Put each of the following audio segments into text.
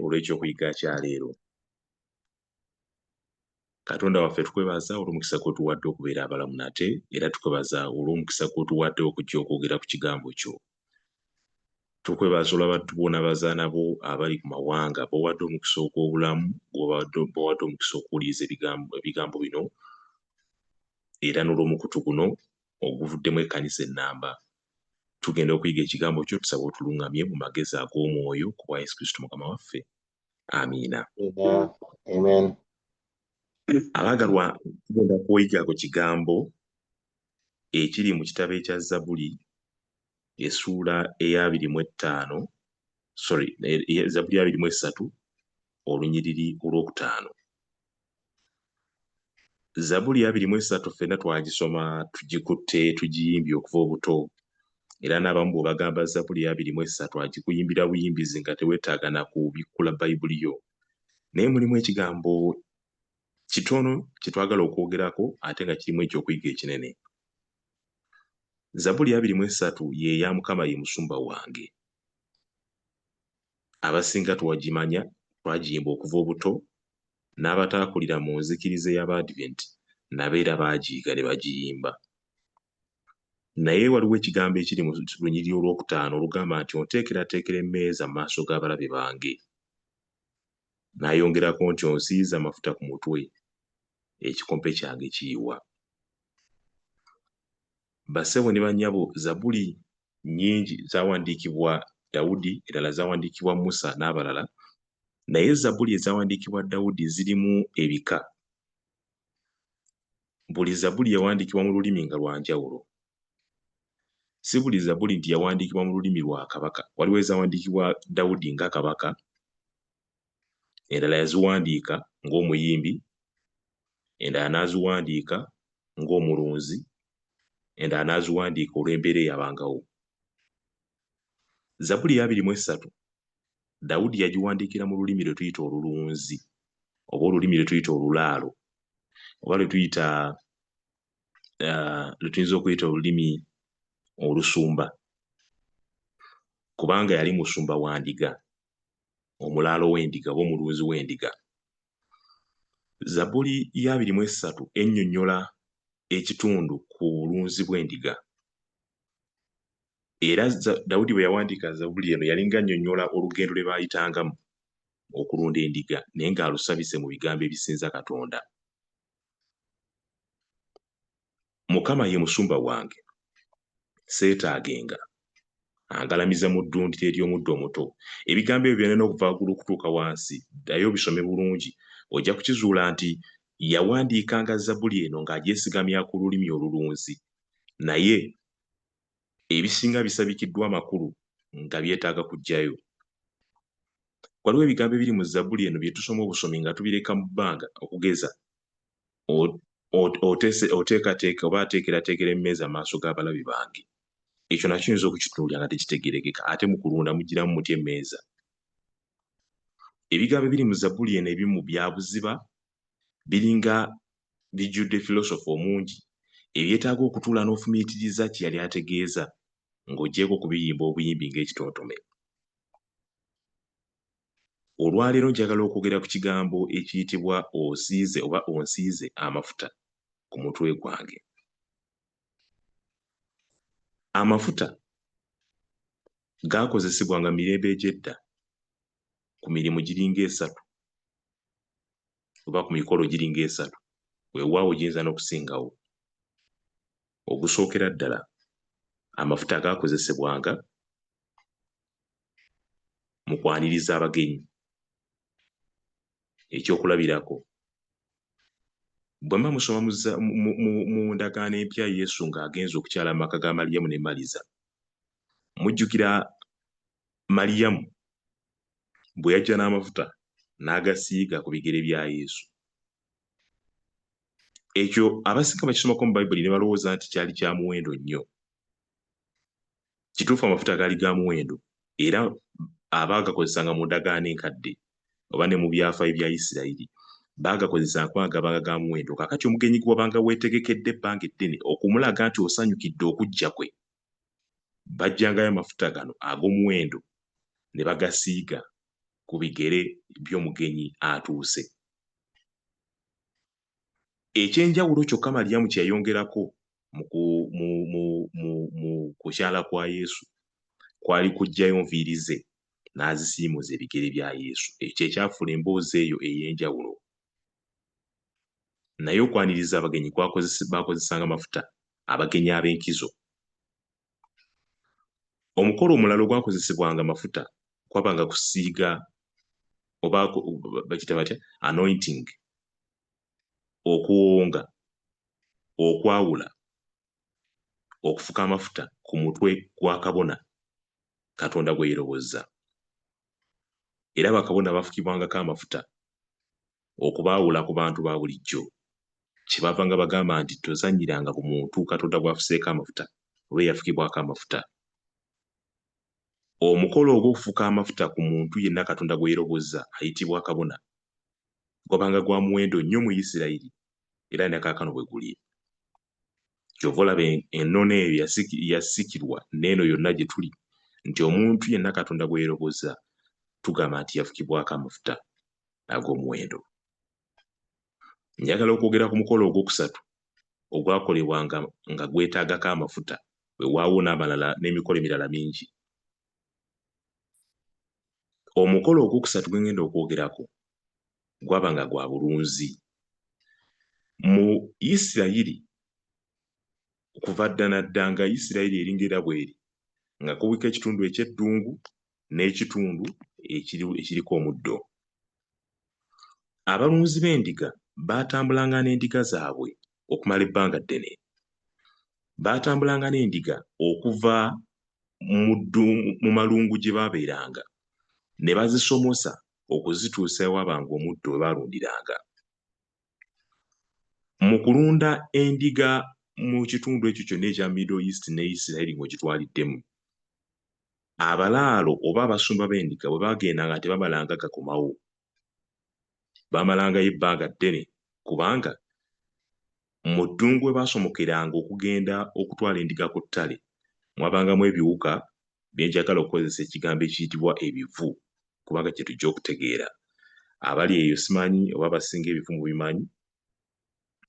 olw'ekyokuyiga kya leero. Katonda waffe tukwebaza olw'omukisa gw'otuwadde okubeera abalamu nate, era tukwebaza olw'omukisa gw'otuwadde okujja okwogera ku kigambo kyo. Tukwebaza olw'abantu boona abazaana bo abali ku mawanga b'owadde omukisa ogw'obulamu, b'owadde omukisa okuwuliriza ebigambo bino, era n'olw'omukutu guno oguvuddemu ekkanisa ennamba. Tugenda okuyiga ekigambo kyo, tusaba otulungamye mu magezi ag'omwoyo ku bwa Yesu Kristo Mukama waffe. Amiina. Amen. Abaagalwa, tugenda kuyiga ku kigambo ekiri mu kitabo ekya Zabbuli essuula eya 25, Zabbuli ya 23 olunyiriri olwokutaano. Zabbuli ya 23 ffenna twagisoma tugikutte tugiyimbye okuva obuto, era n'abamu bwe bagamba Zabbuli ya 23 agikuyimbira buyimbizi nga teweetaaga na kubikkula Bayibuli yo. Naye mulimu ekigambo kitono kye twagala okwogerako ate nga kirimu ekyokuyiga ekinene. Zabbuli ya 23 ye ya Mukama ye musumba wange. Abasinga twagimanya, twagiyimba okuva obuto, n'abataakulira mu nzikiriza y'Abadiventi nabo era baagiyiga ne bagiyimba. Naye waliwo ekigambo ekiri mu lunyiriri olwokutaano olugamba nti onteekerateekera emmeeza mu maaso g'abalabe bange. N'ayongerako nti onsiize amafuta ku mutwe, ekikompe kyange kiyiwa. Bassebo ne bannyabo, Zabbuli nnyingi zaawandiikibwa Dawudi, endala zaawandiikibwa Musa n'abalala, naye Zabbuli ezaawandiikibwa Dawudi zirimu ebika. Buli Zabbuli yawandiikibwa mu lulimi nga lwa njawulo. Si buli Zabbuli nti yawandiikibwa mu lulimi lwa kabaka. Waliwo ezaawandiikibwa Dawudi nga kabaka, endala yaziwandiika ng'omuyimbi, endala n'aziwandiika ng'omulunzi, endala n'aziwandiika olw'embeera eyabangawo. Zabbuli ya 23 Dawudi yagiwandiikira mu lulimi lwe tuyita olulunzi, oba olulimi lwe tuyita olulaalo, oba lwe tuyinza okuyita olulimi olusumba, kubanga yali musumba wa ndiga, omulaalo w'endiga oba omulunzi w'endiga. Zabbuli ya 23 ennyonnyola ekitundu ku bulunzi bw'endiga. Era Dawudi bwe yawandiika Zabbuli eno yalinga annyonnyola olugendo lwe baayitangamu okulunda endiga, naye ng'alusabise mu bigambo ebisinza Katonda. Mukama ye musumba wange, seetaagenga, angalamiza mu ddundiro ery'omuddo omuto. Ebigambo ebyo byonna okuva waggulu okutuuka wansi, ddayo obisome bulungi, ojja kukizuula nti yawandiikanga Zabbuli eno ng'agyesigamya ku lulimi olulunzi, naye ebisinga bisabikiddwa amakulu nga byetaaga kuggyayo. Waliwo ebigambo ebiri mu Zabbuli eno bye tusoma obusomi nga tubireka mu bbanga, okugeza oteekateeka oba ateekerateekera emmeeza mu maaso g'abalabe bange. Ekyo nakyo yinza okukitunuulira nga tekitegeerekeka, ate mu kulunda mugiramu mutya emmeeza. Ebigambo ebiri mu Zabbuli eno ebimu bya buziba, biringa bijjudde filosofa omungi, ebyetaaga okutuula n'ofumiitiriza kye yali ategeeza ng'oggyeko kubiyimba obuyimbi ng'ekitontome. Olwaleero njagala okwogera ku kigambo ekiyitibwa osiize oba onsiize amafuta ku mutwe gwange. Amafuta gaakozesebwanga mu mirembe egy'edda ku mirimu giringa esatu oba ku mikolo giringa esatu, weewaawo giyinza n'okusingawo. Ogusookera ddala, amafuta gaakozesebwanga mu kwaniriza abagenyi. Ekyokulabirako, bwe mba musoma mu ndagaano empya Yesu ng'agenze okukyala mu maka ga Maliyamu ne Maliza, mujjukira Maliyamu bwe yajja n'amafuta n'agasiiga ku bigere bya Yesu. Ekyo abasinga bakisomako mu Bayibuli ne balowooza nti kyali kya muwendo nnyo. Kituufu amafuta gaali ga muwendo, era abaagakozesanga mu ndagaano enkadde oba ne mu byafaayo bya Isirayiri baagakozesanga kubanga gabanga ga muwendo. Kaakati omugenyi gwe wabanga weetegekedde ebbanga eddene okumulaga nti osanyukidde okujja kwe, bajjangayo amafuta gano ag'omuwendo ne bagasiiga ku ku bigere by'omugenyi atuuse. Ekyenjawulo kyokka Maliyamu kye yayongerako mu kukyala kwa Yesu kwali kuggyayo nviiri ze n'azisiimuza ebigere bya Yesu. Ekyo ekyafuula emboozi eyo ey'enjawulo. Naye okwaniriza abagenyi bakozesanga mafuta, abagenyi ab'enkizo. Omukolo omulala ogwakozesebwanga mafuta kwabanga kusiiga oba bakita batya anointing, okuwonga, okwawula, okufuka amafuta ku mutwe gwa kabona Katonda gwe yeerobozza. Era bakabona bafukibwangako amafuta okubaawula ku bantu ba bulijjo. Kyebavanga bagamba nti tozannyiranga ku muntu Katonda gw'afuseeko amafuta oba eyafukibwako amafuta. Omukolo ogw'okufuka amafuta ku muntu yenna Katonda gwe yeerobozza ayitibwa kabona, gwabanga gwa muwendo nnyo mu Isirayiri, era ne kaakano bwe guli. Kyova olaba ennono eyo yasikirwa n'eno yonna gye tuli, nti omuntu yenna Katonda gwe yeerobozza tugamba nti yafukibwako amafuta ag'omuwendo. Njagala okwogera ku mukolo ogwokusatu ogwakolebwanga nga gwetaagako amafuta, weewaawo n'amalala n'emikolo emirala mingi. Omukolo ogwokusatu gwe ngenda okwogerako gwabanga gwa bulunzi. Mu Isirayiri okuva dda na dda nga Isirayiri eringira bw'eri, nga kubika ekitundu eky'eddungu n'ekitundu ekiriko omuddo. Abalunzi b'endiga baatambulanga n'endiga zaabwe okumala ebbanga ddene. Baatambulanga n'endiga okuva mu malungu gye baabeeranga ne bazisomosa okuzituusa ewabanga omuddo we baalundiranga. Mu kulunda endiga mu kitundu ekyo kyonna ekya Middle East ne Isirayiri ng'ogitwaliddemu, abalaalo oba abasumba b'endiga bwe baagendanga tebamalanga gakomawo. Baamalangayo ebbanga ddene, kubanga mu ddungu we baasomokeranga okugenda okutwala endiga ku ttale mwabangamu ebiwuka bye njagala okukozesa ekigambo ekiyitibwa ebivu, kubanga kye tujja okutegeera. Abali eyo simanyi oba abasinga ebivu mu bimanyi,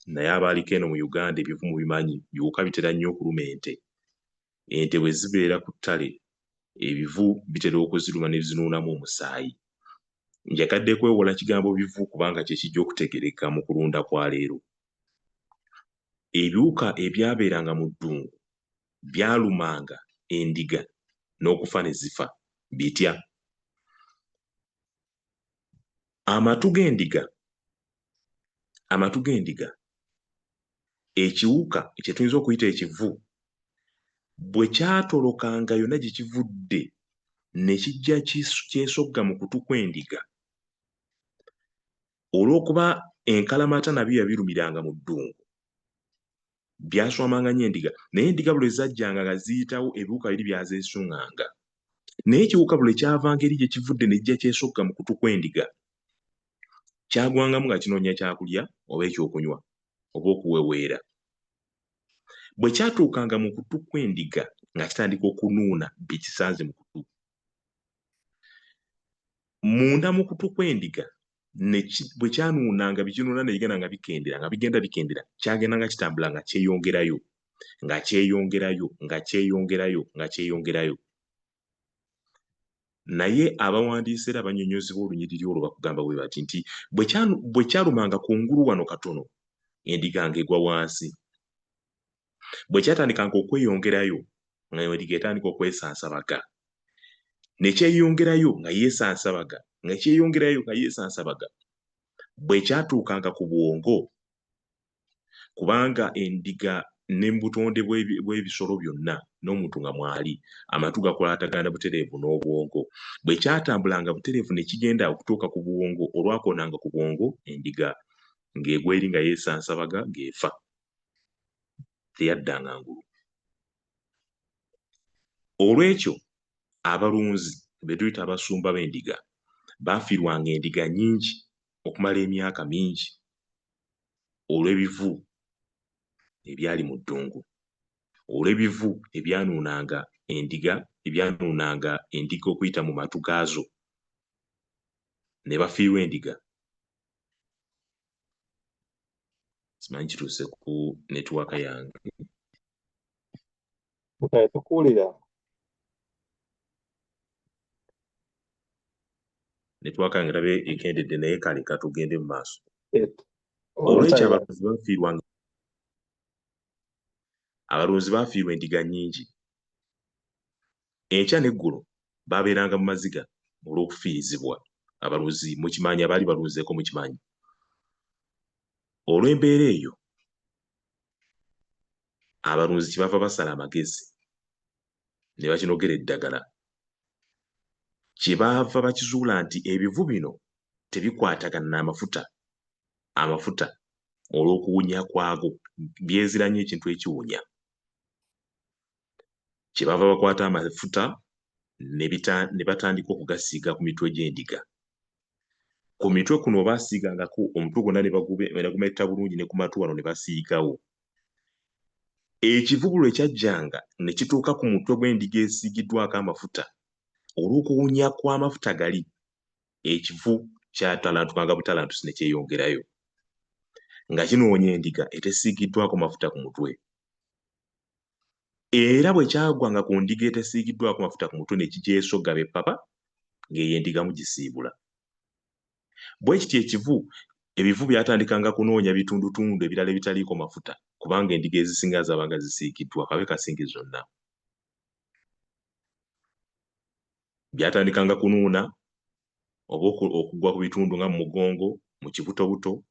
naye abaaliko eno mu Uganda ebivu mu bimanyi, biwuka bitera nnyo okuluma ente. Ente bwe zibeera ku ttale, ebivu bitera okuziruma ne bizinuunamu omusaayi. Njagadde kwewola kigambo bivu kubanga kye kijja okutegereka mu kulunda kwa leero. Ebiwuka ebyabeeranga mu ddungu byalumanga endiga n'okufa ne zifa. Bitya? Amatu g'endiga, ekiwuka kye tuyinza okuyita ekivu, bwe kyatolokanga yonna gye kivudde ne kijja kyesogga mu kutu kw'endiga, olw'okuba enkalamata nabyo yabirumiranga mu ddungu, byaswamanga nnyo endiga. Naye endiga buli lwe zajjanga nga ziyitawo, ebiwuka biri byazeesuŋŋanga. Naye ekiwuka buli lwe kyavanga eri gye kivudde ne kijja kyesogga mu kutu kw'endiga, kyagwangamu nga kinoonya kyakulya oba ekyokunywa oba okuweweera. Bwe kyatuukanga mu kutu kw'endiga nga kitandika okunuuna bye kisanze mu kutu, munda mu kutu kw'endiga bwe kyanuunanga bikinuuna ne bigenda nga bikendera, kyagendanga kitambula nga kyeyongerayo, nga kyeyongerayo, nga kyeyongerayo, nga kyeyongerayo. Naye abawandiisi era abannyonnyozi b'olunyiriri olwo bakugamba bwe bati nti bwe kyalumanga kungulu wano katono, endiga ng'egwa wansi. Bwe kyatandikanga okweyongerayo, nga endiga etandika okwesansabaga, ne kyeyongerayo nga yeesansabaga, nga kyeyongerayo nga yeesansabaga. Bwe kyatuukanga ku bwongo, kubanga endiga ne mu butonde bw'ebisolo byonna n'omuntu nga mwali, amatu gakwatagana butereevu n'obwongo. Bwe kyatambulanga butereevu ne kigenda okutuuka ku bwongo, olwakoonanga ku bwongo, endiga ng'egwa eri nga yeesansabaga ng'efa, teyaddanga ngulu. Olw'ekyo abalunzi be tuyita abasumba b'endiga baafiirwanga endiga nnyingi okumala emyaka mingi olw'ebivu ebyali mu ddungu, olw'ebivu ebyanuunanga endiga okuyita mu matu gaazo. ne bafiirwa endiga. Simanyi kituuse ku netiwaaka yange. tukuwulira. Netiwaaka yange rabe ekendedde naye kale katugende mu maaso. Olwekyo abalunzi baafiirwa endiga nnyingi. Enkya n'eggulo baabeeranga mu maziga olw'okufiirizibwa. Abalunzi mukimanyi, abaali balunzeeko mukimanyi. Olw'embeera eyo abalunzi kyebava basala amagezi ne bakinogera eddagala. Kyebaava bakizuula nti ebivu bino tebikwatagana n'amafuta olw'okuwunya kwago, byezira nnyo ekintu ekiwunya. Kyebaava bakwata amafuta ne batandika okugasiiga ku mitwe gy'endiga. Ku mitwe kuno baasiigangako omutwe gwonna ne bagumetta bulungi, ne ku matu wano ne basiigawo. Ekivu bwe kyajjanga ne kituuka ku mutwe gw'endiga esiigiddwako amafuta, olw'okuwunya kw'amafuta gali, ekivu kyatalantukanga butalantusi ne kyeyongerayo, nga kinoonya endiga etesiigiddwako mafuta ku mutwe. Era bwe kyagwanga ku ndiga etesiigiddwako mafuta ku mutwe ne kigyesogga beppapa, ng'eyo endiga mugisiibula. Bwe kityo ebivu byatandikanga kunoonya bitundutundu ebirala ebitaliiko mafuta, kubanga endiga ezisinga zaabanga zisiigiddwa kabe kasinge zonna. Byatandikanga kunuuna oba okugwa ku bitundu nga mu mugongo, mu kibutobuto,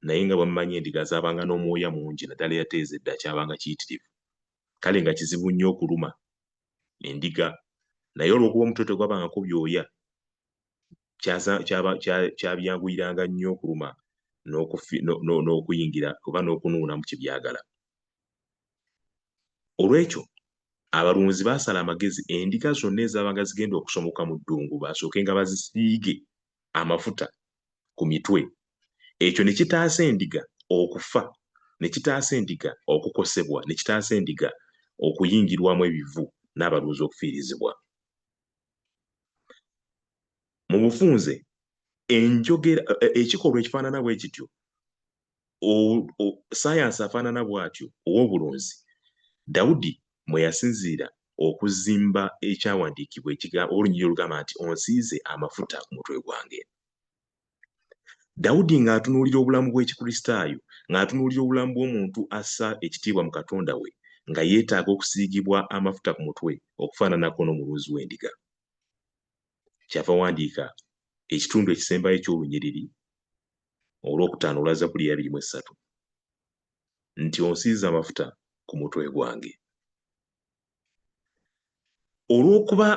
naye nga bwemumanyi endiga zaabanga n'omwoya mungi, naddala eyateeza edda kyabanga kiyitirivu. Kale nga kizibu nnyo okuluma endiga, naye olw'okuba omutwe tegwabangako byoya, kyabyanguyiranga nnyo okuluma n'okuyingira oba n'okunuuna mu kyebyagala. Olw'ekyo abalunzi baasala amagezi, endiga zonna ezaabanga zigenda okusomoka mu ddungu basooke nga bazisiige amafuta ku mitwe. Ekyo ne kitaasa endiga okufa, ne kitaasa endiga okukosebwa, ne kitaasa endiga okuyingirwamu ebivu n'abalunzi okufiirizibwa. Mu bufunze ekikolwa ekifaanana bwe kityo, ssaayansi afaanana bw'atyo ow'obulunzi, Dawudi mwe yasinziira okuzimba ekyawandiikibwa olunyiriri olugamba nti onsiize amafuta ku mutwe gwange. Dawudi ng'atunuulira obulamu bw'Ekikristaayo, ng'atunuulira obulamu bw'omuntu assa ekitiibwa mu Katonda we, nga yeetaaga okusiigibwa amafuta ku mutwe okufaananako n'omulunzi w'endiga. Kyava wandiika ekitundu ekisembayo eky'olunyiriri olwokutaano olwa Zabbuli 23 nti onsiize amafuta ku mutwe gwange. Olw'okuba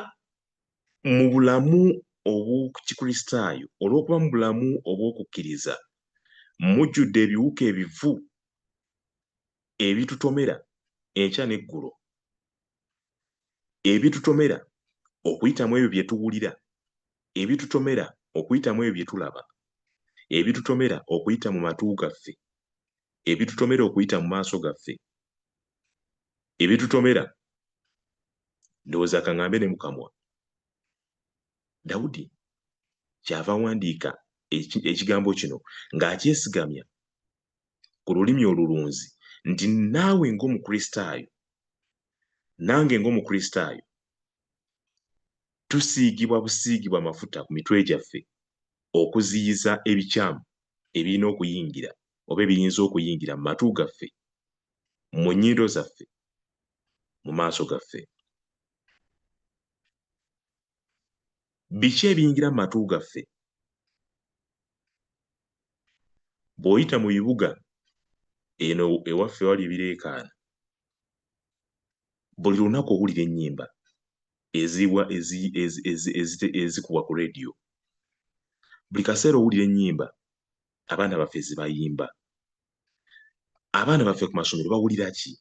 mu bulamu obw'Ekikristaayo, olw'okuba mu bulamu obw'okukkiriza mujjudde ebiwuka ebivu ebitutomera enkya n'eggulo, ebitutomera okuyitamu ebyo bye tuwulira, ebitutomera okuyitamu ebyo bye tulaba, ebitutomera okuyita mu matu gaffe, ebitutomera okuyita mu maaso gaffe, ebitutomera ndowooza kaŋŋambe ne mu kamwa. Dawudi kyava wandiika ekigambo kino ng'akyesigamya ku lulimi olulunzi nti naawe ng'Omukristaayo, nange ng'Omukristaayo, tusiigibwa busiigibwa amafuta ku mitwe gyaffe okuziyiza ebikyamu ebirina okuyingira oba ebiyinza okuyingira mu matu gaffe, mu nnyindo zaffe, mu maaso gaffe. Biki ebiyingira mu matu gaffe? Bw'oyita mu bibuga eno ewaffe wali ebireekaana, buli lunaku owulira ennyimba ezikubwa ku leediyo. Buli kaseera owulira ennyimba abaana baffe ze bayimba. Abaana baffe ku masomero bawulira ki?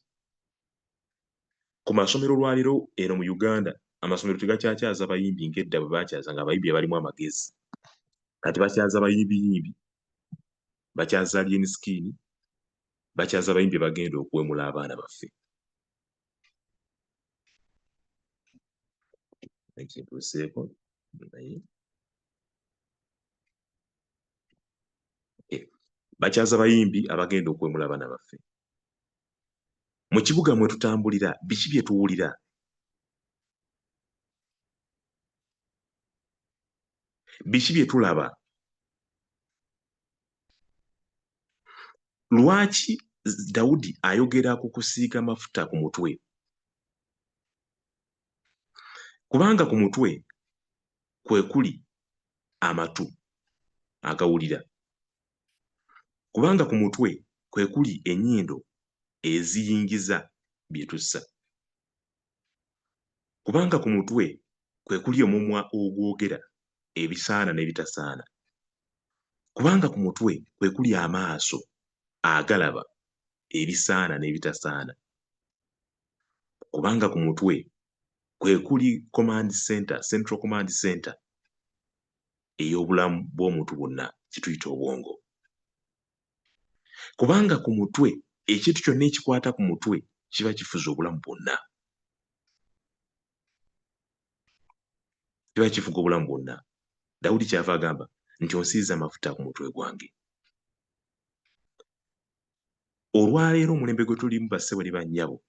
Ku masomero lwaliro eno mu Uganda, amasomero tegakyakyaza bayimbi ng'edda bwe baakyazanga abayimbi abalimu amagezi. Kati bakyaza bayimbiyimbi, bakyaza Alien Skin, bakyaza abayimbi bagenda okuwemula abaana baffe. Ekintuuseeko naye bakyaza bayimbi abagenda okwemula abaana baffe. Mu kibuga mwe tutambulira biki bye tuwulira? Biki bye tulaba? Lwaki Dawudi ayogera ku kusiiga amafuta ku mutwe? Kubanga ku mutwe kwe kuli amatu agawulira. Kubanga ku mutwe kwe kuli ennyindo eziyingiza bye tussa. Kubanga ku mutwe kwe kuli omumwa ogwogera ebisaana n'ebitasaana. Kubanga ku mutwe kwe kuli amaaso agalaba ebisaana n'ebitasaana. Kubanga ku mutwe kwe kuli central command center ey'obulamu bw'omuntu bwonna kituyita obwongo. Kubanga ku mutwe ekintu kyonna ekikwata ku mutwe kiba kifuza obulamu bwonna. Kiba kifuga obulamu bwonna. Dawudi kyava agamba nti onsiiza amafuta ku mutwe gwange. Olwaleero omulembe gwe tulimu bassebo ne bannyabo,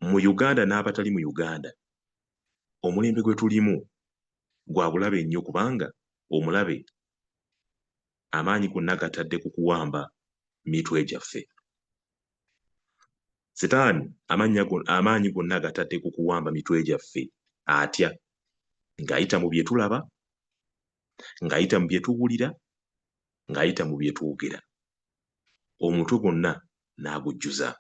mu Uganda n'abatali mu Uganda, omulembe gwe tulimu gwa bulabe nnyo kubanga omulabe amaanyi gonna gatadde ku kuwamba mitwe gyaffe. Sitaani amaanyi gonna gatadde ku kuwamba mitwe gyaffe atya ng'ayita mu bye tulaba, ng'ayita mu bye tuwulira, ng'ayita mu bye twogera. Omutwe gwonna n'agujjuza.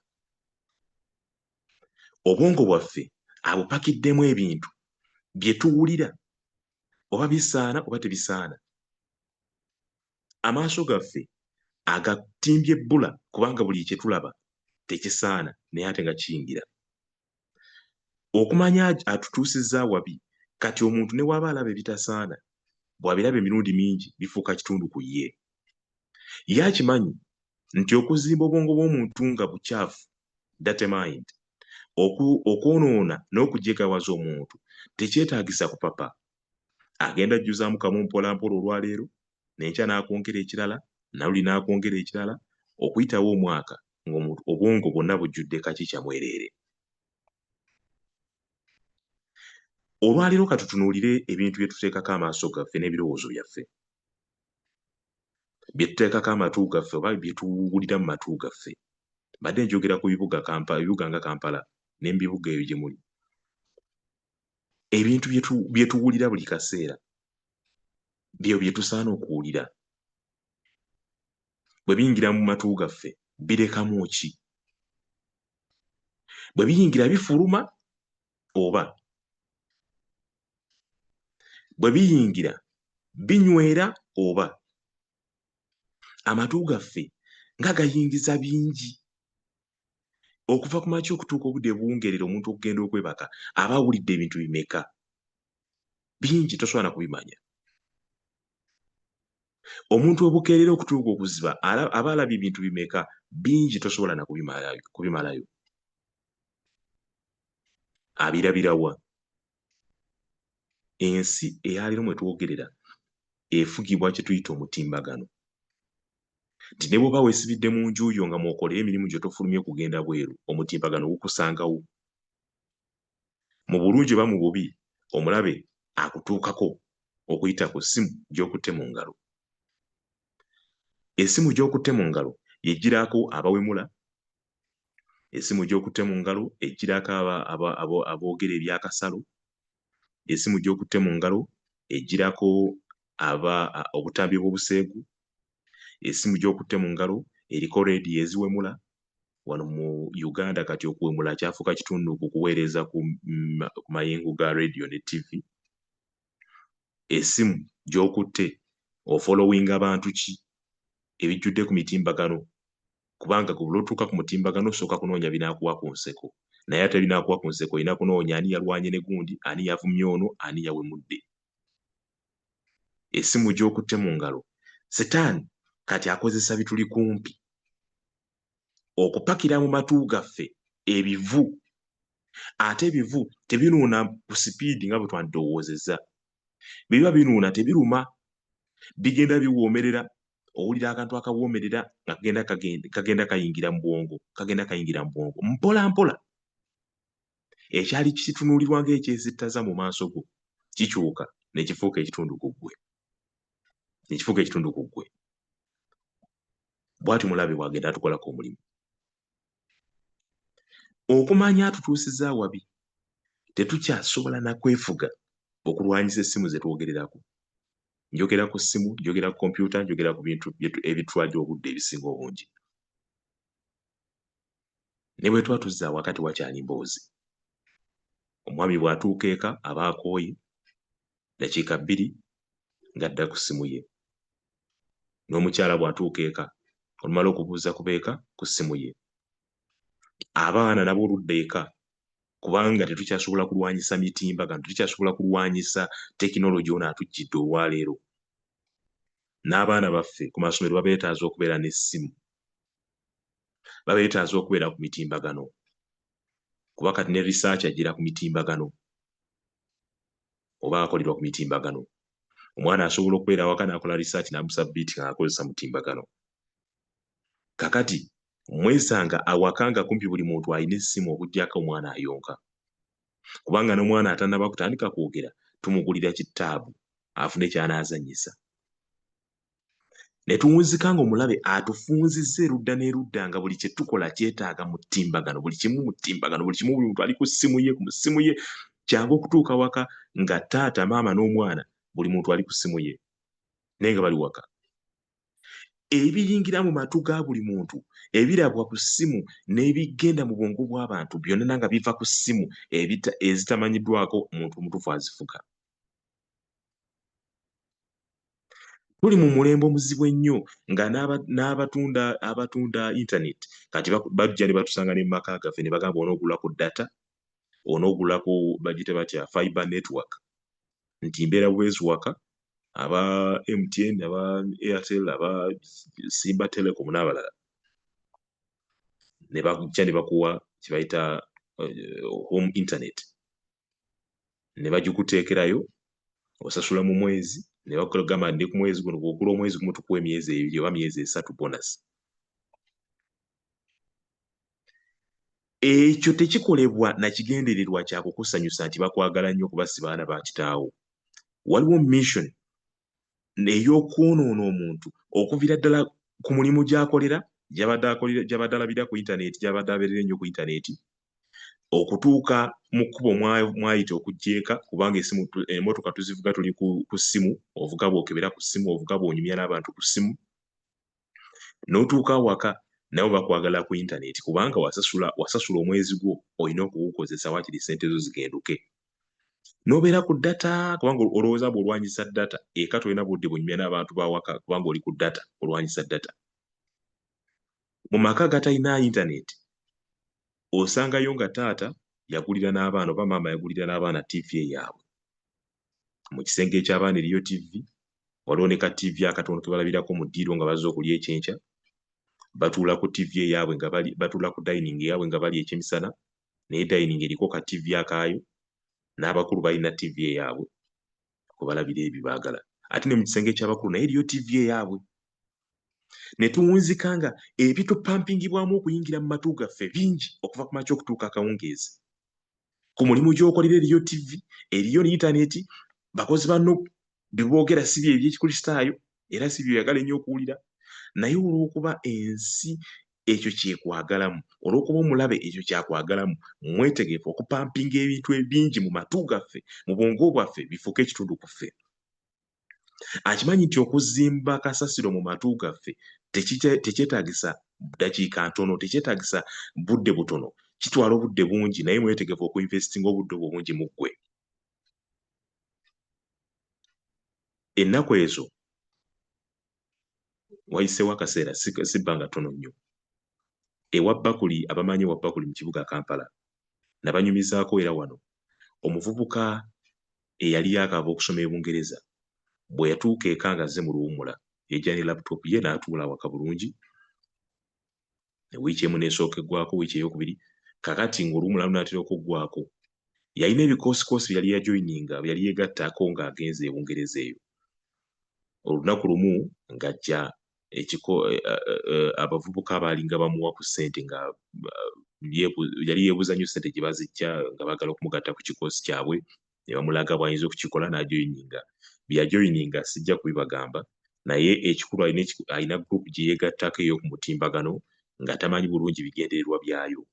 Obwongo bwaffe abupakiddemu ebintu bye tuwulira oba bisaana oba tebisaana. Amaaso gaffe agatimbye ebbula kubanga buli kye tulaba tekisaana naye ate nga kiyingira. Okumanya atutuusizza wabi, kati omuntu ne waba alaba ebitasaana, bw'abiraba emirundi mingi bifuuka kitundu ku ye. Ye akimanyi nti okuzimba obwongo bw'omuntu nga bukyafu, dirty mind, okwonoona n'okujjegawaza omuntu tekyetaagisa kupapa. Agenda ajjuzaamu kamu mpolampola olwaleero, n'enkya n'akwongera ekirala, naluli n'akwongera ekirala, okuyitawo omwaka ng'omuntu obwongo bwonna bujjudde kaki kya mwereere. Olwaleero katutunuulire ebintu bye tuteekako amaaso gaffe n'ebirowoozo byaffe, bye tuteekako amatu gaffe oba bye tuwulira mu matu gaffe. Mbadde njogera ku bibuga nga Kampala ne mu bibuga ebyo gye muli. Ebintu bye tuwulira buli kaseera byo bye tusaana okuwulira. Bwe biyingira mu matu gaffe birekamu ki? Bwe biyingira bifuluma oba bwe biyingira binywera oba amatu gaffe nga gayingiza bingi. Okuva ku makya okutuuka obudde buwungeerera omuntu okugenda okwebaka aba awulidde ebintu bimeka? Bingi, tosobola na kubimanya. Omuntu obukeerera okutuuka okuziba aba alabye ebintu bimeka? Bingi, tosobola na kubimalayo. Abirabirawa? Ensi eyaleero mwe twogerera efugibwa kye tuyita omutimbagano. Nti ne bw'oba weesibidde mu nju yo nga mwokolera emirimu gye tofulumye kugenda bweru, omutimbagano gukusangawo. Mu bulungi oba mu bubi, omulabe akutuukako okuyita ku ssimu gy'okutte mu ngalo. Essimu gy'okutte mu ngalo yeggyirako abawemula, essimu gy'okutte mu ngalo eggyirako aboogera ebyakasalo, essimu gy'okutte mu ngalo eggyirako obutambi bw'obuseegu, essimu gy'okutte mu ngalo eriko leediyo eziwemula. Wano mu Uganda kati okuwemula kyafuuka kitundu ku kuweereza ku mayengo ga leediyo ne ttivi. Essimu gy'okutte ofolowinga bantu ki ebijjudde ku mitimbagano, kubanga lw'otuuka ku mutimbagano osooka kunoonya binaakuwa ku nseko, naye ate binaakuwa ku nseko olina kunoonya ani yalwanye ne gundi, ani yavumye ono, ani yawemudde. Essimu gy'okutte mu ngalo, Setaani kati akozesa bituli kumpi okupakira mu matu gaffe ebivu. Ate ebivu tebinuuna ku sipiidi nga bwe twandirowoozezza. Bwe biba binuuna tebiruma, bigenda biwoomerera owulira akantu akawoomerera nga kagenda kayingira mu bwongo mpola mpola. Ekyali kitunuulirwa ng'ekyesittaza mu maaso go kikyuka ne kifuuka ekitundu ku ggwe. Bw'ati mulabe bw'agenda atukolako omulimu. Okumanya atutuusiza wabi, tetukyasobola na kwefuga okulwanyisa essimu ze twogererako. Njogera ku ssimu, njogera ku kompyuta, njogera ku bintu ebitwalira obudde ebisinga obungi. Ne bwe tuba tuzza wakati wakyali mboozi. Omwami bw'atuuka eka aba akooye dakiika 2 ng'adda ku ssimu ye. N'omukyala bw'atuuka eka olumala okubuuza ku beeka ku ssimu ye. Abaana nabo oludda eka kubanga tetukyasobola kulwanyisa mitimbagano, tetukyasobola kulwanyisa tekinologi ono atujjidde olwaleero. N'abaana baffe ku masomero babeetaaza okubeera n'essimu, babeetaaza okubeera ku mitimbagano kuba kati ne research agira ku mitimbagano oba akolerwa ku mitimbagano. Omwana asobola okubeera awaka n'akola research n'amusabbiiti ng'akozesa mutimbagano. Kakati mwesanga awaka nga kumpi buli muntu alina essimu okuggyako omwana ayonka, kubanga n'omwana atannaba kutandika kwogera tumugulira kitaabu afune ky'anaazannyisa. Ne tuwunzika ng'omulabe atufunzizza erudda n'erudda nga buli kye tukola kyetaaga mutimbagano, buli kimu mutimbagano, buli kimu buli muntu ali ku ssimu ye, ku ssimu ye. Kyangu okutuuka waka nga taata, maama n'omwana buli muntu ali ku ssimu ye naye nga bali waka. Ebiyingira mu matu ga buli muntu, ebirabwa ku ssimu n'ebigenda mu bwongo bw'abantu byonna nga biva ku ssimu ezitamanyiddwako omuntu omutuufu azifuga. Tuli mu mulembe omuzibu ennyo nga n'abatunda internet kati bajja ne batusanga ne mu maka gaffe ne bagamba onoogulako data, onoogulako bagite batya fiber network, nti mbeera bwezi waka. Aba MTN, aba Airtel, aba Simba Telecom n'abalala ne bajja ne bakuwa kye bayita home internet, ne bagikuteekerayo osasula mu mwezi, ne bakugamba ne ku mwezi guno bw'ogula omwezi gumu tukuwa emyezi 2 oba myezi 3 bonus. Ekyo tekikolebwa na kigendererwa kya kukusanyusa nti bakwagala nnyo kuba si baana ba kitaawo. Waliwo mission ey'okwonoona omuntu okuviira ddala ku mulimu gy'akolera, gy'abadde alabira ku intaneti, gy'abadde abeerera ennyo ku intaneti, okutuuka mu kkubo mwayita okuggyeka, kubanga emmotoka tuzivuga tuli ku ssimu, ovuga bw'okebera ku ssimu, ovuga bw'onyumya n'abantu ku ssimu, n'otuuka waka nabo bakwagala ku intaneti kubanga wasasula omwezi gwo olina okugukozesa waakiri ssente zo zigenduke. N'obeera ku data kubanga olowooza bw'olwanyisa data eka tolina budde bw'onyumya n'abantu bawaka kubanga oli ku data olwanyisa data. Mu maka gatalina intaneti osangayo nga taata yagulira n'abaana oba maama yagulira n'abaana TV eyaabwe. Mu kisenge eky'abaana eriyo TV, waliwo ne ka TV akatono ke balabirako mu ddiiro nga bazze okulya ekyenkya, batuula ku TV eyaabwe nga batuula ku dining eyaabwe nga bali ekyemisana, naye dining eriko ka TV akaayo, n'abakulu balina TV eyaabwe kwe balabira ebyo baagala. Ate ne mu kisenge eky'abakulu naye eriyo TV eyaabwe. Ne tuwunzika nga ebitupampingibwamu okuyingira mu matu gaffe bingi okuva ku makya okutuuka akawungeezi. Ku mulimu gy'okolera eriyo TV, eriyo n'intaneti, bakozi banno biboogera si bye eby'ekikristaayo era si byoyagala ennyo okuwulira, naye olw'okuba ensi ekyo kyekwagalamu, olw'okuba omulabe ekyo kyakwagalamu, mwetegefu okupampinga ebintu ebingi mu matu gaffe, mu bwongo bwaffe bifuuke ekitundu ku ffe. Akimanyi nti okuzimba kasasiro mu matu gaffe tekyetaagisa ddakiika ntono, tekyetaagisa budde butono, kitwala obudde bungi, naye mwetegefu okuinvestinga obudde obwo bungi mu ggwe. Ennaku ezo wayiseewo akaseera si bbanga ttono nnyo, ewa Bakuli, abamanyi ewa Bakuli mu kibuga Kampala, nabanyumizaako era wano omuvubuka eyali yaakaava okusoma e Bungereza bwe yatuuka eka nga azze mu luwummula yejja ne laputopu ye n'atuula awaka bulungi. Wiiki emu n'esooka eggwako, wiiki eyokubiri, kakati ng'oluwummula lunaatera okuggwako yalina ebikoosikoosi bye yali yajoyininga, bye yali yeegattako ng'agenze e Bungereza eyo. Olunaku lumu ng'ajja abavubuka abalinga bamuwa ku ssente nga yali yeebuuza nnyo ssente gye bazijja nga baagala okumugatta ku kikoosi kyabwe ne bamulaga bw'ayinza okukikola n'ajoyininga. bye yajoyininga sijja kubibagamba, naye ekikulu alina gurupu gye yeegattako ey'oku mutimbagano nga tamanyi bulungi bigendererwa byayo.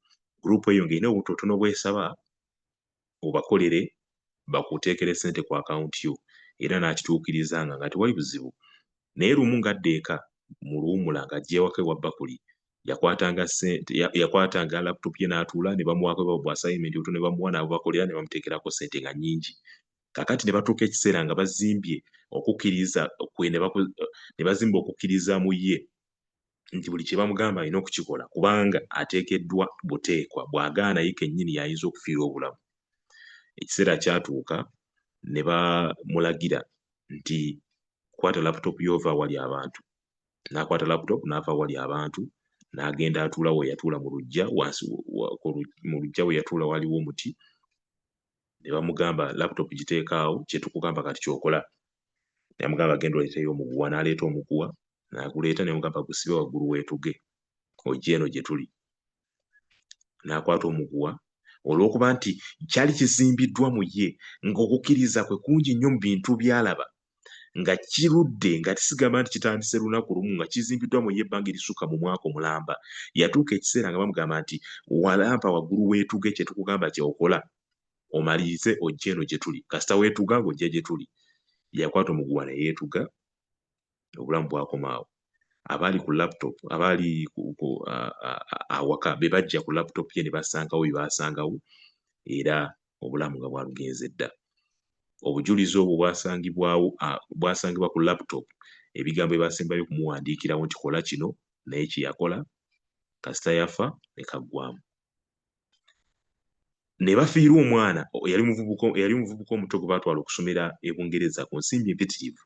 Gurupu eyo ng'erina obutotono bw'esaba obakolere bakuteekere ssente ku akawunti yo era n'akituukirizanga nga tewali buzibu. Naye lumu ng'adda eka mu luwummula ng'ajja ewaka ewa Bakuli yakwatanga laputopu ye n'atuula ne bamuwaako bwa assignment buto ne bamuwa n'abakolera ne bamuteekerako ssente nga nnyingi. Kakati ne batuuka ekiseera nga bazimbye okukkiriza kwe ne bazimba okukkiriza mu ye nti buli kye bamugamba alina okukikola kubanga ateekeddwa buteekwa, bw'agaana ye kennyini y'ayinza okufiirwa obulamu. Ekiseera kyatuuka ne bamulagira nti kwata laputopu y'ova awali abantu. N'akwata laputopu n'ava awali abantu n'agenda atuula we yatuula mu luggya wansi mu luggya we yatuula waliwo omuti. Ne bamugamba laputopu giteeka awo, kye tukugamba kati ky'okola. Ne bamugamba genda oleeteyo omuguwa, n'aleeta omuguwa n'aguleeta ne bamugamba gusibe waggulu weetuge ojje eno gye tuli. N'akwata omuguwa olw'okuba nti kyali kizimbiddwa mu ye ng'okukkiriza kwe kungi nnyo mu bintu by'alaba nga kirudde nga tisigamba nti kitandise lunaku lumu nga kizimbiddwa mu ye ebbanga erisukka mu mwaka omulamba. Yatuuka ekiseera nga bamugamba nti walampa waggulu weetuge kye tukugamba ky'okola omalirize ojje eno gye tuli, kasita weetuga ng'ojja gye tuli. Yakwata omuguwa ne yeetuga, obulamu bwakoma awo. Abaali ku laputopu abaali awaka be bajja ku laputopu ye ne basangawo bye baasangawo era obulamu nga bwalugenze dda. Obujulizi obwo bwasangibwa ku laputopu, ebigambo bye baasembayo kumuwandiikirawo nti kola kino, naye kye yakola kasita yafa ne kaggwamu. Ne bafiirwa omwana yali muvubuka omuto gwe baatwala okusomera e Bungereza ku nsimbi empitirivu.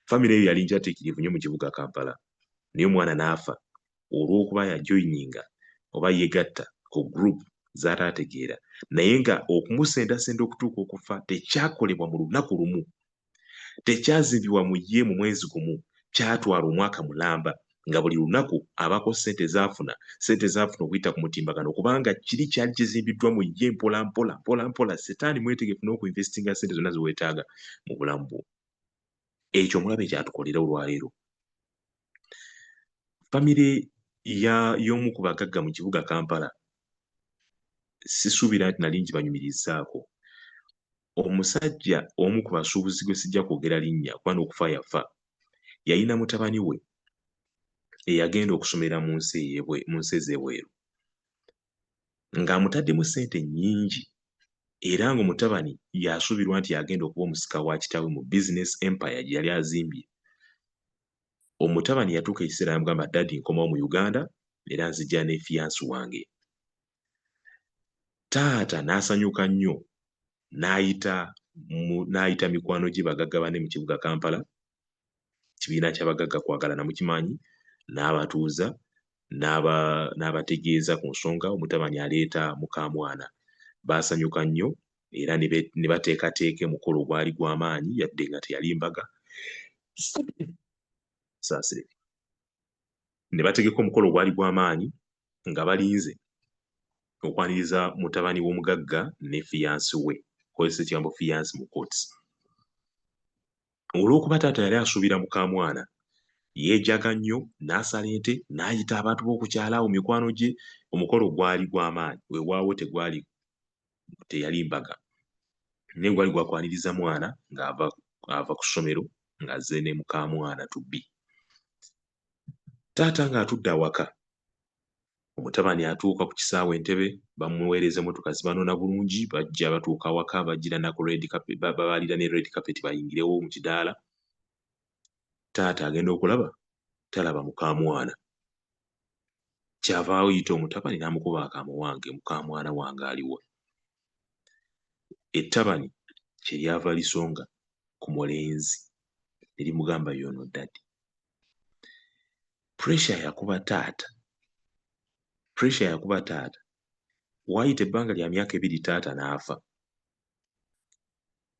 Famire eyo yali njatikirivu nnyo mu kibuga Kampala, naye omwana n'afa olw'okuba yajoyininga oba yeegatta ku gurupu z'ataategeera, naye nga okumusendasenda okutuuka okufa tekyakolebwa mu lunaku lumu, tekyazimbibwa mu ye mu mwezi gumu, kyatwala omwaka mulamba nga buli lunaku abaako ssente zaafuna okuyita ku mutimbagano kubanga kiri kyali kizimbiddwa mu ye mpola setaani mwetegefu n'okuinvestinga ssente zonna ze weetaaga mu bulamu bwo. Ekyo omulabe kyatukolera olwaleero. Famire y'omu ku bagagga mu kibuga Kampala, sisuubira nti nali ngibanyumirizzaako. Omusajja omu ku basuubuzi gwe sijja kwogera linnya kuba n'okufa yafa, yalina mutabani we eyagenda okusomera mu nsi ez'ebweru ng'amutaddemu ssente nnyingi era ng'omutabani yasuubirwa nti yagenda okuba omusika wa kitaawe mu bizinesi empire gye yali azimbye. Omutabani yatuuka ekiseera n'amugamba dadi nkomawo mu Uganda era nzijja ne fiyansi wange. Taata n'asanyuka nnyo n'ayita mikwano gye bagagga banne mu kibuga Kampala, kibiina ky'abagagga kwagala namukimanyi, n'abatuuza n'abategeeza ku nsonga. Omutabani aleeta mukamwana, baasanyuka nnyo era ne bateekateeka omukolo ogwali gw'amaanyi yadde nga teyali mbaga. Ne bategeka omukolo ogwali gw'amaanyi nga balinze okwaniriza mutabani w'omugagga ne fiyansi we, kozesa ekigambo fiyansi mu kooti. Olw'okuba taata yali asuubira mukamwana, yeejaga nnyo n'asala ente n'ayita abantu b'oku kyalo awo mikwano gye. Omukolo gwali gw'amaanyi, weewaawo teyali mbaga naye gwali gwakwaniriza mwana ng'ava ku ssomero ng'azze ne mukamwana tubbi. Taata ng'atudde awaka, omutabani atuuka ku kisaawe entebe, bamuweereza emmotoka zibanona bulungi, bajja batuuka awaka bajjira babaalira ne red carpet bayingirewo mu kidaala. Taata agenda okulaba talaba mukamwana, kyava ayita omutabani n'amukuba akaama wange, mukamwana wange aliwa. Ettabani kye lyava lisonga ku mulenzi ne limugamba y'ono dadi. Pressure yakuba taata, waayita ebbanga lya myaka 2 taata n'afa.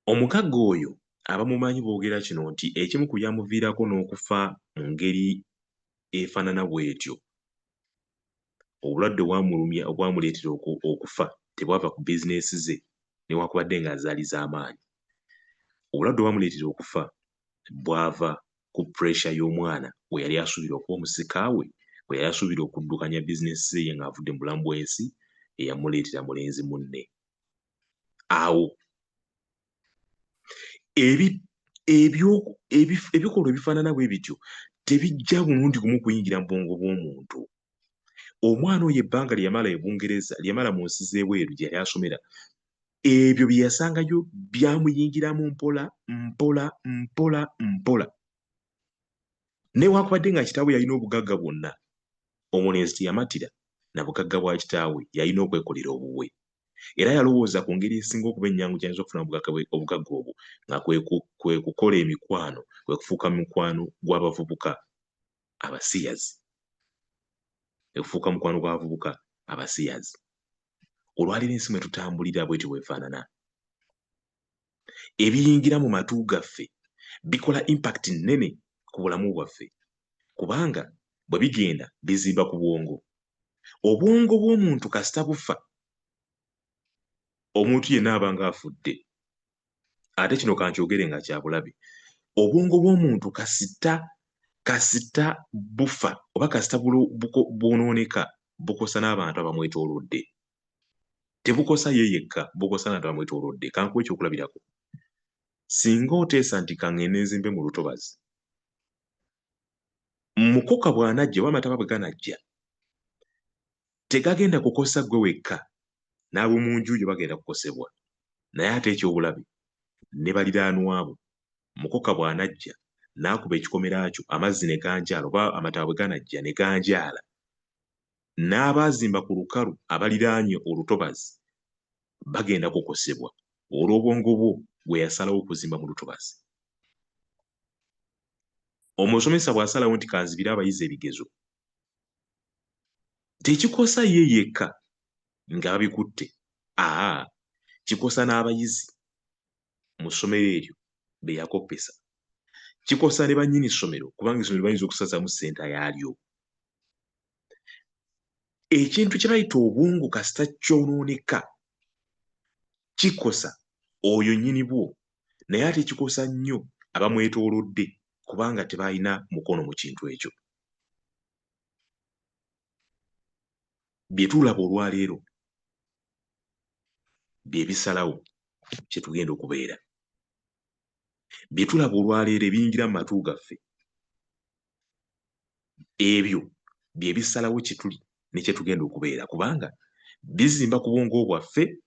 Omugagga oyo abamumanyi boogera kino nti ekimu ku byamuviirako n'okufa mu ngeri efaanana bw'etyo. Obulwadde bwamulumya obwamuleetera okufa tebwava ku bizinesi ze newankubadde ng'azaaliza amaanyi. Obulwadde bwamuleetera okufa bwava ku puresha y'omwana we yali asuubira okuba omusika we, we yali asuubira okuddukanya bizinesi ye ng'avudde mu bulamu bw'ensi eyamuleetera mulenzi munne. Awo ebikolwa ebifaanana bwe bityo tebijja mulundi gumu kuyingira mu bwongo bw'omuntu. Omwana oyo ebbanga lye yamala e Bungereza, lye yamala mu nsi z'ebweru gye yali asomera, ebyo bye yasangayo byamuyingiramu mpola mpola mpola mpola. Newankubadde nga kitaawe yalina obugagga bwonna, omulenzi teyamatira na bugagga bwa kitaawe, yalina okwekolera obuwe. Era yalowooza ku ngeri esinga okuba ennyangu gy'ayinza okufuna obugagga obwo nga kwe kukola emikwano, kwe kufuuka mukwano gw'abavubuka abasiyazi. Okufuuka mukwano gw'abavubuka abasiyazi. Olwaleero ensi mwe tutambulira bwetyo bwefaanana. Ebiyingira mu matu gaffe bikola impact nnene ku bulamu bwaffe, kubanga bwe bigenda bizimba ku bwongo. Obwongo bw'omuntu kasita bufa, omuntu yenna aba ng'afudde. Ate kino kankyogere nga kya bulabe. Obwongo bw'omuntu kasita bufa oba kasita bwonooneka, bukosa n'abantu abamwetoolodde. Tebukosa ye yekka, bukosa n'abantu abamwetoolodde. Kankuwa ekyokulabirako. Singa oteesa nti kaŋŋende nzimbe mu lutobazi, mukoka bw'anajja oba amataba bwe ganajja, tegagenda kukosa ggwe wekka, n'ab'omu nju yo bagenda kukosebwa. Naye ate ekyobulabe, ne baliraanwa bo, mukoka bw'anajja n'akuba ekikomera kyo, amazzi ne ganjaala oba amataba bwe ganajja ne ganjaala, n'abaazimba ku lukalu abaliraanye olutobazi bagenda kukosebwa olw'obwongo bwo bwe yasalawo okuzimba mu lutobazi. Omusomesa bw'asalawo nti kanzibire abayizi ebigezo, tekikosa ye yekka nga babikutte, kikosa n'abayizi mu ssomero eryo be yakoppesa, kikosa ne bannyini ssomero kubanga essomero bayinza okusazaamu ssente yaalyo. Ekintu kye bayita obwongo kasita kyonooneka kikosa oyo nnyini bwo, naye ate kikosa nnyo abamwetoolodde kubanga tebalina mukono mu kintu ekyo. Bye tulaba olwaleero bye bisalawo kye tugenda okubeera. Bye tulaba olwaleero ebiyingira mu matu gaffe, ebyo bye bisalawo kye tuli ne kye tugenda okubeera, kubanga bizimba ku bwongo bwaffe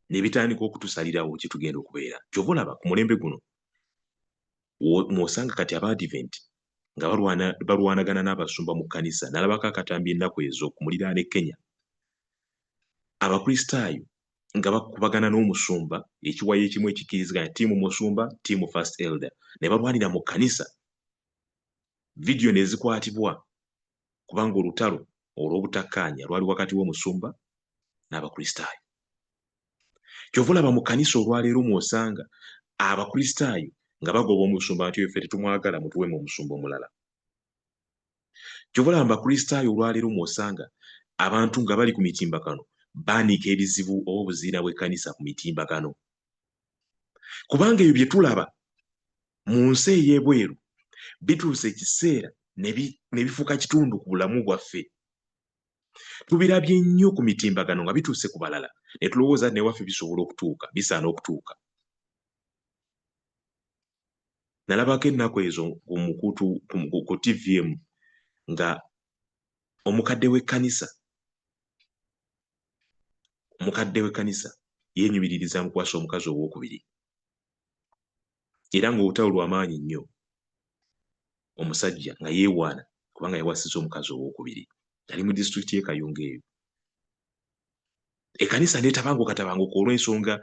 ne bitandika okutusalirawo kye tugenda okubeera. Kyova olaba ku mulembe guno mw'osanga kati Abadiventi nga balwanagana n'abasumba mu kkanisa. Nalabako akatambi ennaku ezo ku muliraano e Kenya, Abakristaayo nga bakubagana n'omusumba, ekiwayi ekimu ekikkiriziganya, ttiimu musumba, ttiimu first elder, ne balwanira mu kkanisa. Vidiyo ne zikwatibwa kubanga olutalo olw'obutakkaanya lwali wakati w'omusumba n'Abakristaayo. Kyova olaba mu kkanisa olwaleero mw'osanga Abakristaayo nga bagoba omusumba nti ffe tetumwagala mutuwemu omusumba omulala. Kyova olaba mu Bakristaayo olwaleero mw'osanga abantu nga bali ku mitimbagano baanika ebizibu oba obuziina bw'ekkanisa ku mitimbagano. Kubanga ebyo bye tulaba mu nsi ey'ebweru bituusa ekiseera ne bifuuka kitundu ku bulamu bwaffe. Tubirabye nnyo ku mitimbagano nga bituuse ku balala ne tulowooza nti newaffe bisobola okutuuka, bisaana okutuuka. Nalabako ennaku ezo ku TVM nga omukadde w'ekkanisa yeenyumiririza mu kuwasa omukazi ow'okubiri, era ng'olutalo lw'amaanyi nnyo. Omusajja nga yeewaana kubanga yawasizza omukazi ow'okubiri, ali mu disitulikiti y'e Kayunga eyo. Ekkanisa n'etabanguka olw'ensonga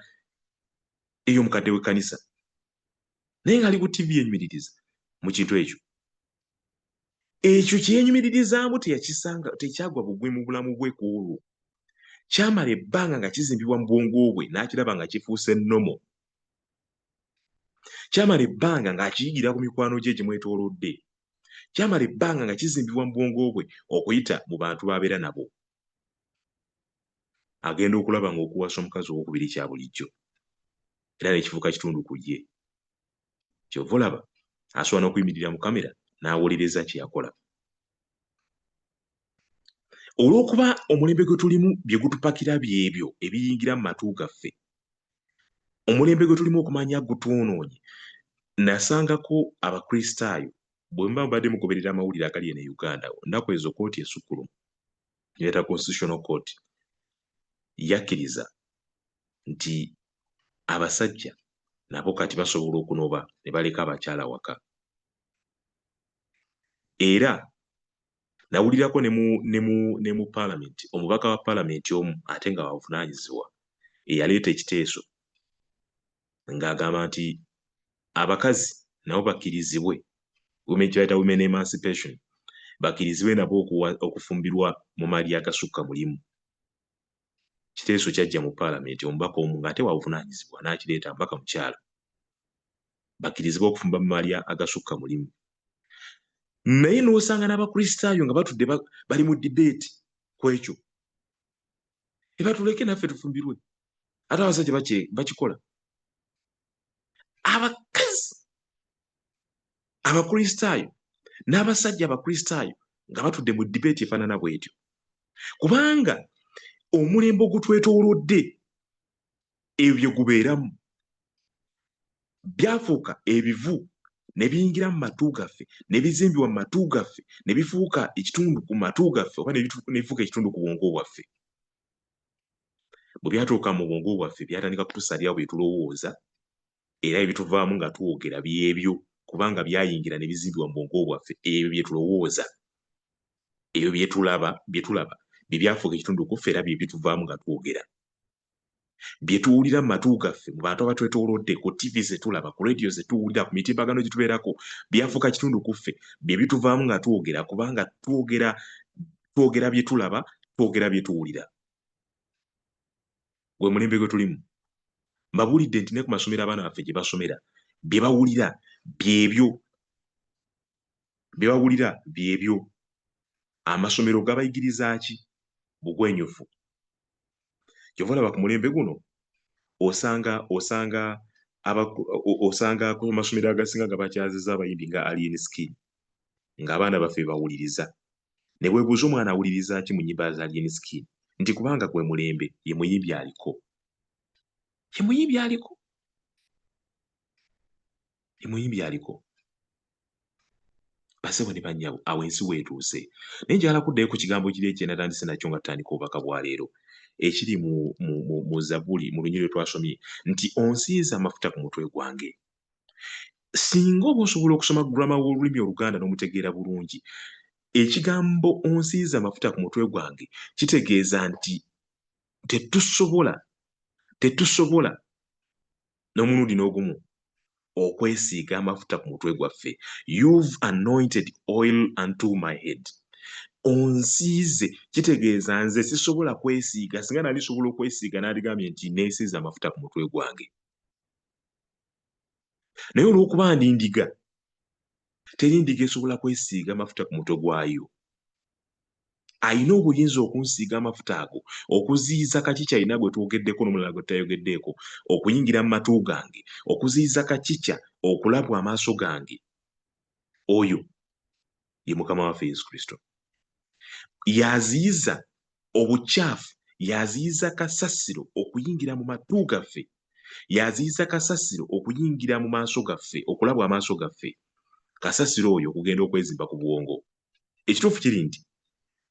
ey'omukadde w'ekkanisa, naye ng'ali ku TV yeenyumiririza mu kintu ekyo. Ekyo kye yeenyumiririzaamu tekyagwa bugwi mu bulamu bwe ku olwo. Kyamala ebbanga nga kizimbibwa mu bwongo bwe n'akiraba nga kifuuse nnomo. Kyamala ebbanga ng'akiyigira ku mikwano gye egimwetoolodde. kyamala ebbanga nga kizimbibwa mu bwongo bwe okuyita mu bantu b'abeera nabo. Agenda okulaba ng'okuwasa omukazi owokubiri kya bulijjo era nekifuuka kitundu ku ye. Kyova olaba asobola n'okuyimirira mu kamera n'awolereza kye yakola. Olw'okuba omulembe gwe tulimu bye gutupakira byebyo ebiyingira mu matu gaffe, omulembe gwe tulimu okumanya gutwonoonye. Nasangako abakristaayo bwe muba mubadde mugoberera amawulire agali eno e Uganda, nnaku ezo kkooti esukkulumu yeta Constitutional Court yakkiriza nti abasajja nabo kati basobola okunoba ne baleka abakyala waka. Era nawulirako ne mu Parliament omubaka wa Parliament omu ate nga bavunaanyizibwa eyaleeta ekiteeso ng'agamba nti abakazi nabo bakkirizibwe, kyayita women emancipation, bakkirizibwe nabo okufumbirwa mu mali agasukka mulimu. Kiteeso kyajja mu Parliament omubaka omu ng'ate wabuvunaanyizibwa n'akireeta, mbaka mukyala, bakkirizibwa okufumba mu mali agasukka mulimu. Naye n'osanga n'abakristaayo nga batudde bali mu debate ku ekyo, ebatuleke naffe tufumbirwe, ate abasajja bakikola. Abakazi abakristaayo n'abasajja abakristaayo nga batudde mu debate efaanana bw'etyo, kubanga omulembe ogutwetoolodde ebyo bye gubeeramu byafuuka ebivu ne biyingira mu matu gaffe, ne bizimbibwa mu matu gaffe, ne bifuuka ekitundu ku matu gaffe, oba ne bifuuka ekitundu ku bwongo bwaffe. Bwe byatuuka mu bwongo bwaffe byatandika kutusalirawo bye tulowooza, era ebituvaamu nga twogera byebyo, kubanga byayingira ne bizimbibwa mu bwongo bwaffe. Ebyo bye tulowooza, ebyo bye tulaba bye byafuuka ekitundu ku ffe, era bye bituvaamu nga twogera. Bye tuwulira mu matu gaffe, mu bantu abatwetoolodde, ku TV ze tulaba, ku radio ze tuwulira, ku mitimbagano gye tubeerako, byafuuka kitundu ku ffe, bye bituvaamu nga twogera, kubanga twogera bye tulaba, twogera bye tuwulira. Gwe mulembe gwe tulimu, mbabuulidde nti ne ku masomero abaana baffe gye basomera, bye bawulira byebyo. Amasomero gabayigiriza ki? Bugwenyufu. Kyova olaba ku mulembe guno osanga ku masomero agasinga nga bakyaziza abayimbi nga Alien Skin, ng'abaana baffe bawuliriza. Ne bwebuuza omwana awuliriza ki mu nnyimba za Alien Skin, nti kubanga gwe mulembe ye muyimbi aliko. Basebo ne bannyabo, awo ensi weetuuse. Naye njagala kuddayo ku kigambo kiri ekyenatandise nakyo nga tutandika obubaka bwa leero, ekiri mu Zabbuli mu lunyiriri twasomye nti onsiize amafuta ku mutwe gwange. Singa oba osobola okusoma gulama w'olulimi Oluganda n'omutegeera bulungi, ekigambo onsiize amafuta ku mutwe gwange kitegeeza nti tetusobola n'omulundi n'ogumu okwesiiga amafuta ku mutwe gwaffe. You've anointed oil unto my head. Onsiize kitegeeza nze sisobola kwesiiga. Singa nali sobola okwesiiga n'aligambye nti neesiize amafuta ku mutwe gwange. Naye olw'okuba ndi ndiga, teri ndiga esobola kwesiiga amafuta ku mutwe gwayo. Ayina obuyinza okunsiiga amafuta ago, okuziyiza kakikya ayina gwe twogeddeko n'omulala gwe tutayogeddeeko, okuyingira mu matu gange, okuziyiza kakikya okulabwa amaaso gange. Oyo ye Mukama waffe Yesu Kristo. Yaziyiza obukyafu, yaziyiza kasasiro okuyingira mu matu gaffe, yaziyiza kasasiro okuyingira mu maaso gaffe, okulabwa amaaso gaffe. Kasasiro oyo okugenda okwezimba ku bwongo. Ekituufu kiri nti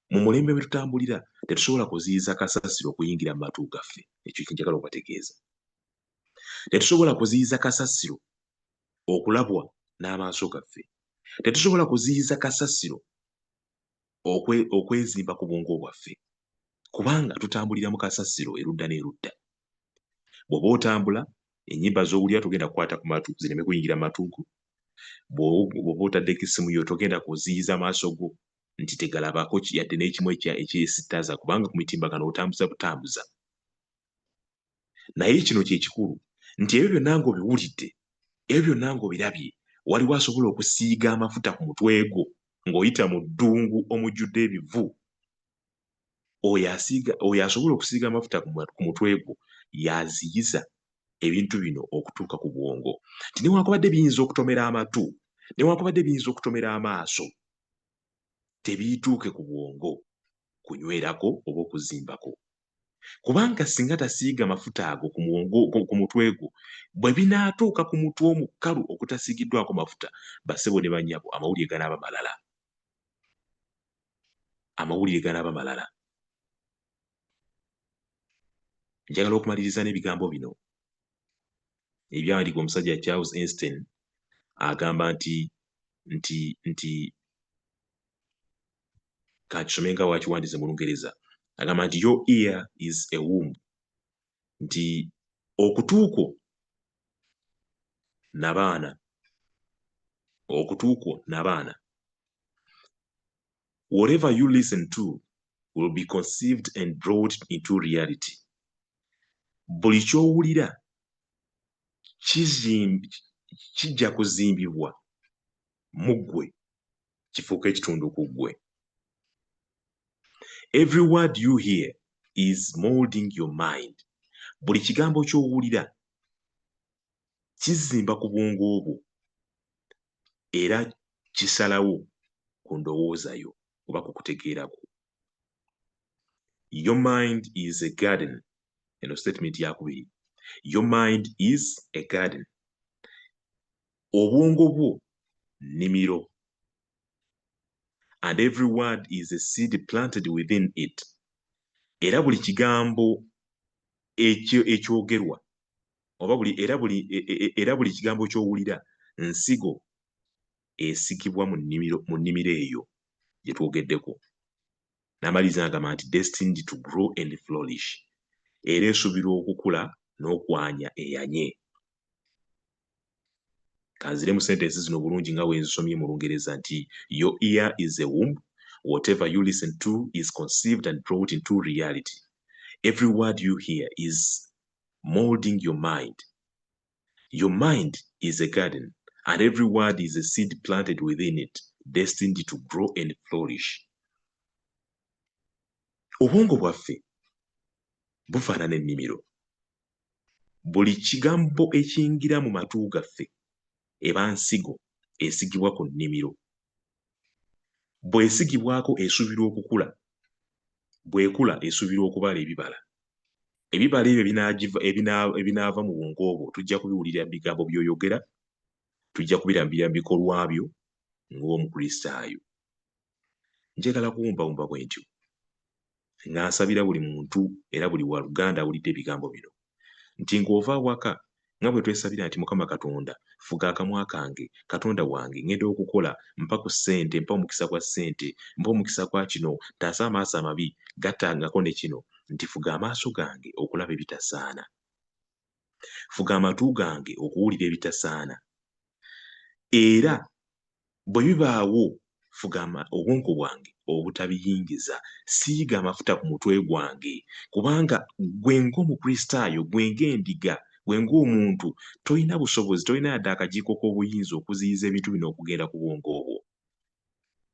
mu mulembe bwe tutambulira tetusobola kuziyiza kasasiro okuyingira mu matu gaffe. Ekyo kinjagala okubategeeza. Tetusobola kuziyiza kasasiro okulabwa n'amaaso gaffe. Tetusobola kuziyiza kasasiro okwezimba ku bwongo bwaffe, kubanga tutambulira mu kasasiro erudda n'erudda. Bw'oba otambula, ennyimba z'owulira togenda kukwata ku matu zireme kuyingira mu matu go. Bw'oba otaddeko essimu yo togenda kuziyiza amaaso go nti tegalabako yadde n'ekimu ekyesittaza, kubanga ku mitimbagano otambuza butambuza. Naye kino kye kikulu nti ebyo byonna ng'obiwulidde, ebyo byonna ng'obirabye, waliwo asobola okusiiga amafuta ku mutwe gwo ng'oyita mu ddungu omujjudde ebivu. Oyo asobola okusiiga amafuta ku mutwe gwo yaziyiza ebintu bino okutuuka ku bwongo. Ti newankubadde biyinza okutomera amatu, newankubadde biyinza okutomera amaaso, tebiyituuke ku bwongo kunywerako oba okuzimbako. Kubanga singa tasiiga mafuta ago ku mutwe gwo, bwe binaatuuka ku mutwe omukalu okutasiigiddwako mafuta, bassebo ne bannyabo, amawulire ganaaba malala. Amawulire ganaaba malala. Njagala okumaliriza n'ebigambo bino ebyawandiikibwa omusajja Charles Einstein agamba nti kakisome nga wakiwandiise mu Lungereza. Agamba nti your ear is a womb, nti okutuuko n'abaana, whatever you listen to will be conceived and brought into reality. Buli ky'owulira kijja kuzimbibwa mu ggwe kifuuka ekitundu ku ggwe. Every word you hear is molding your mind. Buli kigambo ky'owulira kizimba ku bwongo bwo era kisalawo ku ndowooza yo oba ku kutegeerako. Your mind is a garden. Eno statement yakubiri. Your mind is a garden. Obwongo bwo nnimiro. And every word is a seed planted within it. Era buli kigambo ekyogerwa era buli kigambo ky'owulira nsigo esigibwa mu nnimiro eyo gye twogeddeko. N'amaliriza agamba nti destined to grow and flourish. Era esuubirwa okukula n'okwanya eyanye. Kanzire mu sentensi zino bulungi nga bwe nzisomye mu Lungereza nti your ear is a womb. Whatever you listen to is conceived and brought into reality. Every word you hear is molding your mind. Your mind is a garden, and every word is a seed planted within it, destined to grow and flourish. Obwongo bwaffe bufaanana ennimiro. Buli kigambo ekiyingira mu matu gaffe eba nsigo esigibwa ku nnimiro. Bw'esigibwako esuubirwa okukula, bw'ekula esuubirwa okubala ebibala. Ebibala ebyo ebinaava mu bwongo obwo tujja kubiwulira mu bigambo by'oyogera, tujja kubirambira mu bikolwa byo ng'Omukristaayo. Njagala kuwumbawumba bwe ntyo nga nsabira buli muntu era buli waluganda awulidde ebigambo bino nti ng'ova awaka nga bwe twesabira nti Mukama Katonda fuga akamwa kange, Katonda wange ngenda okukola, mpa ku ssente, mpa omukisa gwa ssente, mpa omukisa gwa kino, ntaasa amaaso amabi gattangako ne kino, nti fuga amaaso gange okulaba ebitasaana, fuga amatu gange okuwulira ebitasaana, era bwe bibaawo fuga obwonko bwange obutabiyingiza. Siiga amafuta ku mutwe gwange, kubanga gwe ng'Omukristaayo, gwe ng'endiga, gwe ng'omuntu tolina busobozi, tolina yadde akajiiko k'obuyinza okuziyiza ebintu bino okugenda ku bwongo obwo.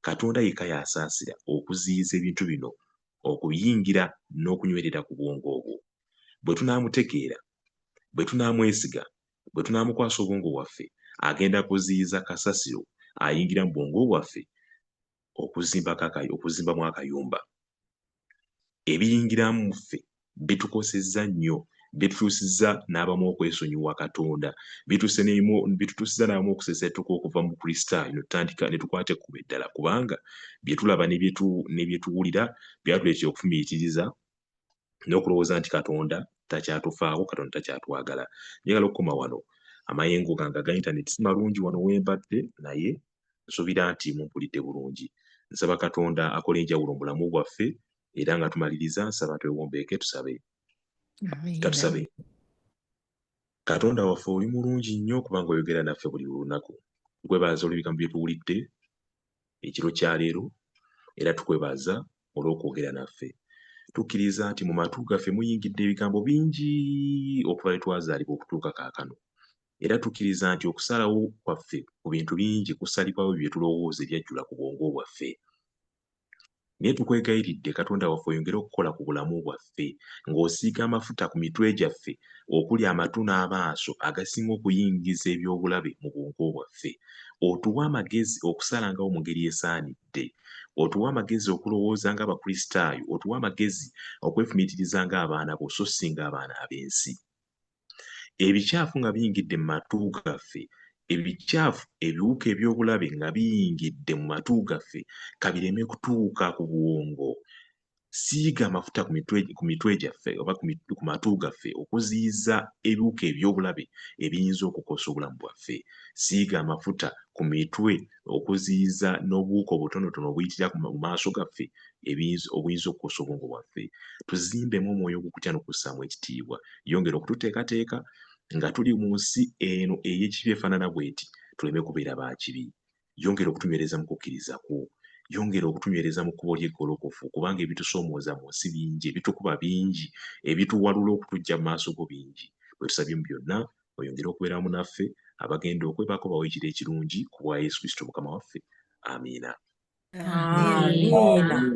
Katonda yekka y'asaasira okuziyiza ebintu bino okuyingira n'okunywerera ku bwongo obwo. Bwe tunaamutegeera, bwe tunaamwesiga, bwe tunaamukwasa obwongo bwaffe, agenda kuziyiza kasasiro ayingira mu bwongo bwaffe okuzimbamu akayumba. Ebiyingiramu mu ffe bitukosezza nnyo, bitutuusizza n'abamu okwesonyiwa Katonda, bitutuusizza n'abamu okusesetuka okuva mu Kristaayo ne tukwata ekkubo eddala, kubanga bye tulaba ne bye tuwulira byatuleetera okufumiitiriza n'okulowooza nti Katonda takyatufaako, Katonda takyatwagala. Njagala okukoma wano. Amayengo gange aga intaneti si malungi wano we mbadde, naye nsuubira nti mumpulidde bulungi. Nsaba Katonda akola enjawulo mu bulamu bwaffe, era nga tumaliriza nsaba twewombeeke tusabe. Katusabe. Katonda waffe oli mulungi nnyo kubanga oyogera naffe buli lunaku. Tukwebaza olw'ebigambo bye tuwulidde ekiro kya leero, era tukwebaza olw'okwogera naffe. Tukkiriza nti mu matu gaffe muyingidde ebigambo bingi okuva lwe twazaalibwa okutuuka kaakano. era tukkiriza nti okusalawo kwaffe ku bintu bingi kusalibwawo bye tulowooza ebyajjula ku bwongo bwaffe. Naye tukwegayiridde Katonda waffe oyongere okukola ku bulamu bwaffe ng'osiiga amafuta ku mitwe gyaffe okuli amatu n'amaaso agasinga okuyingiza ebyobulabe mu bwongo bwaffe. Otuwe amagezi okusalangawo mu ngeri esaanidde. Otuwe amagezi okulowooza ng'Abakristaayo. Otuwe amagezi okwefumiitiriza ng'abaana bo so si ng'abaana ab'ensi. Ebikyafu nga biyingidde mu matu gaffe, ebikyafu ebiwuka ebyobulabe nga biyingidde mu matu gaffe, kabireme kutuuka ku bwongo. Siiga amafuta ku mitwe gyaffe oba ku matu gaffe okuziyiza ebiwuka ebyobulabe ebiyinza okukosa obulamu bwaffe. Siiga amafuta ku mitwe okuziyiza n'obuwuka obutonotono obuyitira mu maaso gaffe obuyinza okukosa obwongo bwaffe. Tuzimbemu omwoyo ogukutya n'okussaamu ekitiibwa. Yongera okututeekateeka nga tuli mu nsi eno ey'ekibi efaanana bw'eti, tuleme kubeera ba kibi. Yongera okutunywereza mu kukkiriza kwo. Yongera okutunywereza mu kkubo ly'eggolokofu, kubanga ebitusoomooza mu nsi bingi, ebitukuba bingi, ebituwalula okutuggya mu maaso go bingi. Bwe tusabye mu byonna oyongere okubeera wamu naffe, abagenda okwebaako bawe ekiro ekirungi ku bwa Yesu Kristo Mukama waffe. Amiina. Amiina.